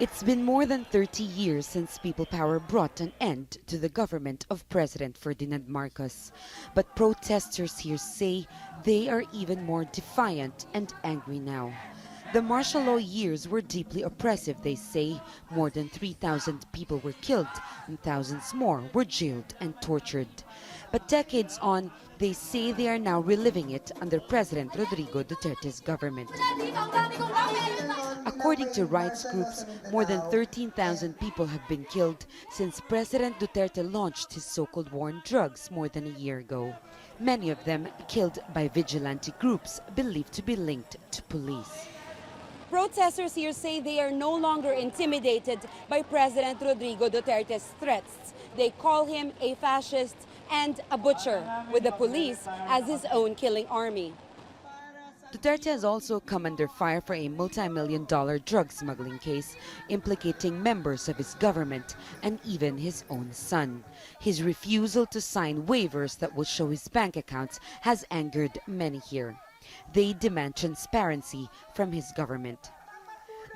It's been more than 30 years since People Power brought an end to the government of President Ferdinand Marcos. But protesters here say they are even more defiant and angry now. The martial law years were deeply oppressive, they say. More than 3,000 people were killed and thousands more were jailed and tortured. But decades on, they say they are now reliving it under President Rodrigo Duterte's government. According to rights groups, more than 13,000 people have been killed since President Duterte launched his so-called war on drugs more than a year ago. Many of them killed by vigilante groups believed to be linked to police. Protesters here say they are no longer intimidated by President Rodrigo Duterte's threats. They call him a fascist and a butcher, with the police as his own killing army. Duterte has also come under fire for a multi-million-dollar drug smuggling case implicating members of his government and even his own son. His refusal to sign waivers that will show his bank accounts has angered many here. They demand transparency from his government.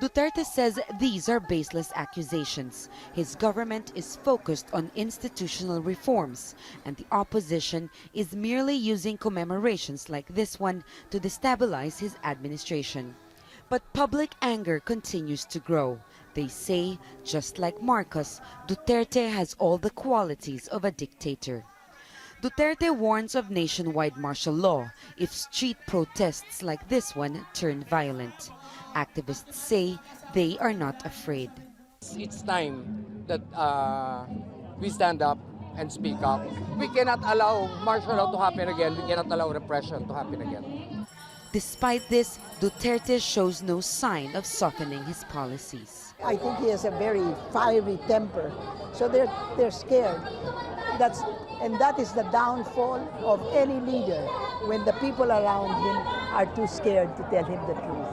Duterte says these are baseless accusations. His government is focused on institutional reforms, and the opposition is merely using commemorations like this one to destabilize his administration. But public anger continues to grow. They say, just like Marcos, Duterte has all the qualities of a dictator. Duterte warns of nationwide martial law if street protests like this one turn violent. Activists say they are not afraid. It's time that we stand up and speak up. We cannot allow martial law to happen again. We cannot allow repression to happen again. Despite this, Duterte shows no sign of softening his policies. I think he has a very fiery temper, so they're scared. That is the downfall of any leader, when the people around him are too scared to tell him the truth.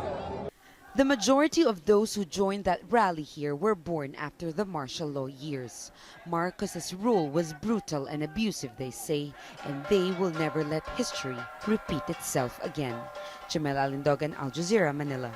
The majority of those who joined that rally here were born after the martial law years. Marcos's rule was brutal and abusive, they say, and they will never let history repeat itself again. Jamela, Alindogan, Jazeera, Manila.